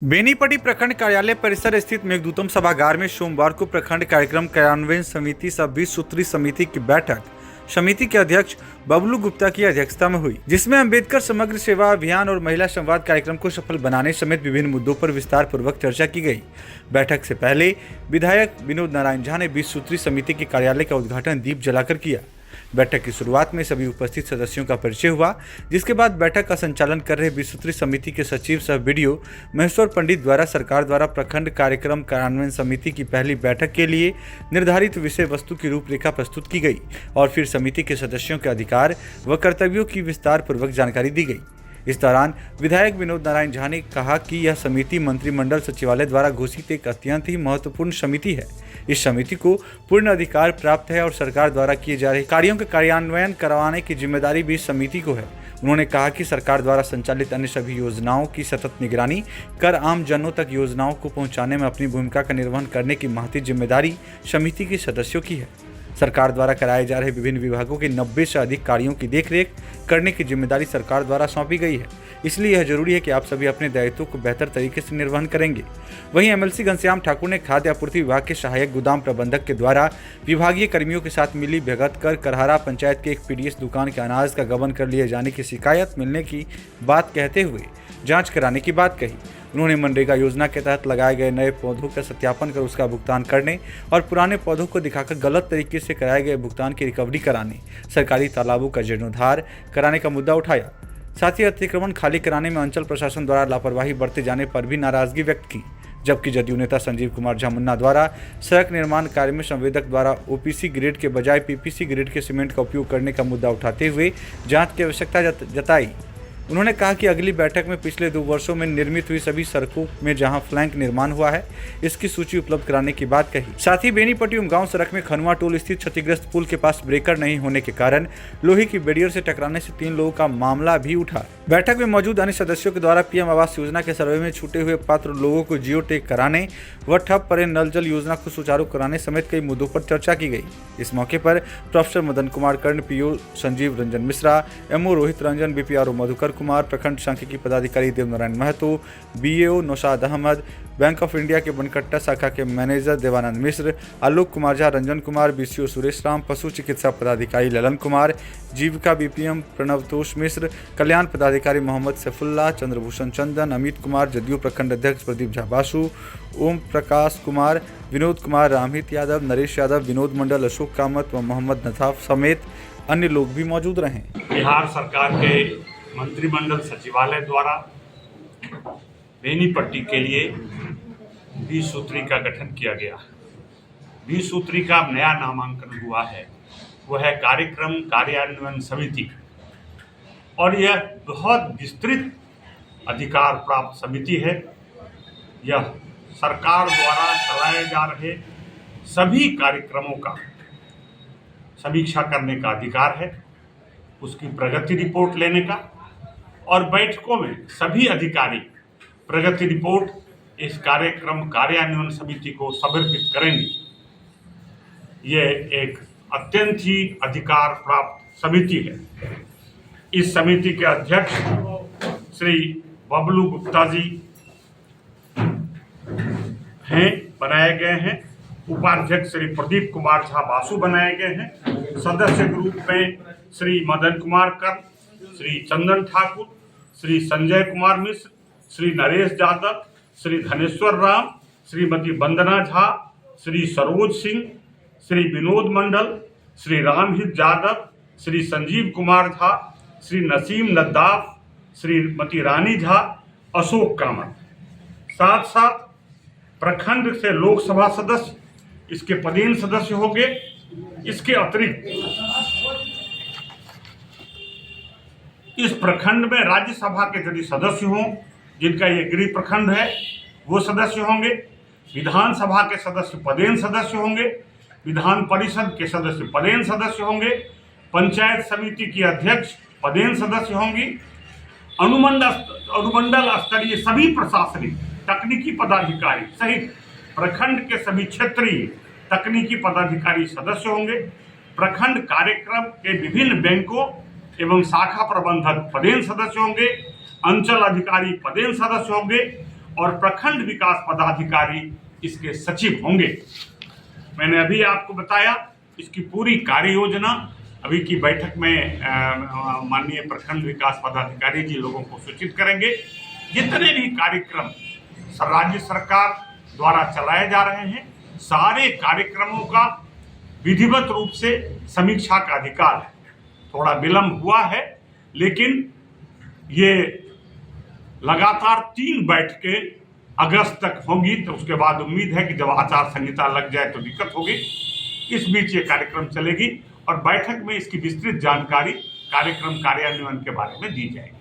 बेनीपट्टी प्रखंड कार्यालय परिसर स्थित मेघदूतम सभागार में सोमवार को प्रखंड कार्यक्रम कार्यान्वयन समिति सह 20 सूत्री समिति की बैठक समिति के अध्यक्ष बबलू गुप्ता की अध्यक्षता में हुई, जिसमें अंबेडकर समग्र सेवा अभियान और महिला संवाद कार्यक्रम को सफल बनाने समेत विभिन्न मुद्दों पर विस्तार पूर्वक चर्चा की गई। बैठक से पहले विधायक विनोद नारायण झा ने 20 सूत्री समिति के कार्यालय का उद्घाटन दीप जलाकर किया। बैठक की शुरुआत में सभी उपस्थित सदस्यों का परिचय हुआ, जिसके बाद बैठक का संचालन कर रहे 20 सूत्री समिति के सचिव सह बीडीओ महेश्वर पंडित द्वारा सरकार द्वारा प्रखंड कार्यक्रम कार्यान्वयन समिति की पहली बैठक के लिए निर्धारित विषय वस्तु की रूपरेखा प्रस्तुत की गई और फिर समिति के सदस्यों के अधिकार व कर्तव्यों की विस्तार पूर्वक जानकारी दी गई। इस दौरान विधायक विनोद नारायण झा ने कहा कि यह समिति मंत्रिमंडल सचिवालय द्वारा घोषित एक अत्यंत ही महत्वपूर्ण समिति है। इस समिति को पूर्ण अधिकार प्राप्त है और सरकार द्वारा किए जा रहे कार्यों का कार्यान्वयन करवाने की जिम्मेदारी भी इस समिति को है। उन्होंने कहा कि सरकार द्वारा संचालित अन्य सभी योजनाओं की सतत निगरानी कर आम जनों तक योजनाओं को पहुंचाने में अपनी भूमिका का निर्वहन करने की महती जिम्मेदारी समिति के सदस्यों की है। सरकार द्वारा कराए जा रहे विभिन्न विभागों के 90 से अधिक कार्यों की देखरेख करने की जिम्मेदारी सरकार द्वारा सौंपी गई है, इसलिए यह जरूरी है कि आप सभी अपने दायित्वों को बेहतर तरीके से निर्वहन करेंगे। वहीं एमएलसी घनश्याम ठाकुर ने खाद्य आपूर्ति विभाग के सहायक गोदाम प्रबंधक के द्वारा विभागीय कर्मियों के साथ मिली भगत कर करहरा पंचायत के एक पीडीएस दुकान के अनाज का गबन कर लिए जाने की शिकायत मिलने की बात कहते हुए जाँच कराने की बात कही। उन्होंने मनरेगा योजना के तहत लगाए गए नए पौधों का सत्यापन कर उसका भुगतान करने और पुराने पौधों को दिखाकर गलत तरीके से कराए गए भुगतान की रिकवरी कराने, सरकारी तालाबों का जीर्णोद्धार कराने का मुद्दा उठाया। साथ ही अतिक्रमण खाली कराने में अंचल प्रशासन द्वारा लापरवाही बरते जाने पर भी नाराजगी व्यक्त की, जबकि जदयू नेता संजीव कुमार झा मुन्ना द्वारा सड़क निर्माण कार्य में संवेदक द्वारा ओपीसी ग्रेड के बजाय पीपीसी ग्रेड के सीमेंट का उपयोग करने का मुद्दा उठाते हुए जाँच की आवश्यकता जताई। उन्होंने कहा कि अगली बैठक में पिछले 2 वर्षों में निर्मित हुई सभी सड़कों में जहां फ्लैंक निर्माण हुआ है, इसकी सूची उपलब्ध कराने की बात कही। साथ ही बेनीपट्टी उमगांव सड़क में खनुआ टोल स्थित क्षतिग्रस्त पुल के पास ब्रेकर नहीं होने के कारण लोहे की बैरियर से टकराने से 3 लोगों का मामला भी उठा। बैठक में मौजूद अन्य सदस्यों के द्वारा पीएम आवास योजना के सर्वे में छूटे हुए पात्र लोगों को जियो टैग कराने व ठप पड़े नल जल योजना को सुचारू कराने समेत कई मुद्दों पर चर्चा की गई। इस मौके पर professor Madan Kumar Karn, PO Sanjeev Ranjan Mishra, MO Rohit Ranjan, BPRO Madhukar Kumar, प्रखंड सांख्यिकी पदाधिकारी Devnarayan Mahto, BAO Naushad Ahmad, Bank of India के बनकट्टा शाखा के मैनेजर देवानंद मिश्र, आलोक कुमार झा, रंजन कुमार, बीसीओ सुरेश राम, पशु चिकित्सा पदाधिकारी ललन कुमार, जीविका बीपीएम प्रणवतोष मिश्र, कल्याण पदाधिकारी मोहम्मद सैफुल्लाह, चंद्रभूषण चंदन, अमित कुमार, जदयू प्रखंड अध्यक्ष प्रदीप झा बासु, ओम प्रकाश कुमार, विनोद कुमार, रामहित यादव, नरेश यादव, विनोद मंडल, अशोक कामत व मोहम्मद नथाफ समेत अन्य लोग भी मौजूद रहे। बिहार सरकार के मंत्रिमंडल सचिवालय द्वारा बेनीपट्टी के लिए 20 सूत्री का गठन किया गया। 20 सूत्री का नया नामांकन हुआ है, वह है कार्यक्रम कार्यान्वयन समिति, और यह बहुत विस्तृत अधिकार प्राप्त समिति है। यह सरकार द्वारा चलाए जा रहे सभी कार्यक्रमों का समीक्षा करने का अधिकार है, उसकी प्रगति रिपोर्ट लेने का, और बैठकों में सभी अधिकारी प्रगति रिपोर्ट इस कार्यक्रम कार्यान्वयन समिति को समर्पित करेंगे। ये एक अत्यंत ही अधिकार प्राप्त समिति है। इस समिति के अध्यक्ष श्री बबलू गुप्ता जी बनाए गए हैं। उपाध्यक्ष श्री प्रदीप कुमार झा बासु बनाए गए हैं। सदस्य ग्रुप में श्री मदन कुमार कर्ण, श्री चंदन ठाकुर, श्री संजय कुमार मिश्र, श्री नरेश यादव, श्री धनेश्वर राम, श्रीमती वंदना झा, श्री सरोज सिंह, श्री विनोद मंडल, श्री रामहित यादव, श्री संजीव कुमार झा, श्री नसीम नद्दाफ, श्रीमती रानी झा, अशोक कामत। साथ साथ प्रखंड से लोकसभा सदस्य, इसके पदेन सदस्य होंगे। इसके अतिरिक्त इस प्रखंड में राज्यसभा के यदि सदस्य हों, जिनका ये गृह प्रखंड है, वो सदस्य होंगे। विधानसभा के सदस्य पदेन सदस्य होंगे। विधान परिषद के सदस्य पदेन सदस्य होंगे। पंचायत समिति की अध्यक्ष पदेन सदस्य होंगी। अनुमंडल स्तरीय सभी प्रशासनिक तकनीकी पदाधिकारी सहित प्रखंड के सभी क्षेत्रीय तकनीकी पदाधिकारी सदस्य होंगे। प्रखंड कार्यक्रम के विभिन्न बैंकों एवं शाखा प्रबंधक पदेन सदस्य होंगे। अंचल अधिकारी पदेन सदस्य होंगे और प्रखंड विकास पदाधिकारी इसके सचिव होंगे। मैंने अभी आपको बताया इसकी पूरी कार्य योजना अभी की बैठक में माननीय प्रखंड विकास पदाधिकारी जी लोगों को सूचित करेंगे। जितने भी कार्यक्रम राज्य सरकार द्वारा चलाए जा रहे हैं, सारे कार्यक्रमों का विधिवत रूप से समीक्षा का अधिकार है। थोड़ा विलंब हुआ है, लेकिन ये लगातार 3 बैठकें अगस्त तक होंगी, तो उसके बाद उम्मीद है कि जब आचार संहिता लग जाए तो दिक्कत होगी। इस बीच ये कार्यक्रम चलेगी और बैठक में इसकी विस्तृत जानकारी कार्यक्रम कार्यान्वयन के बारे में दी जाएगी।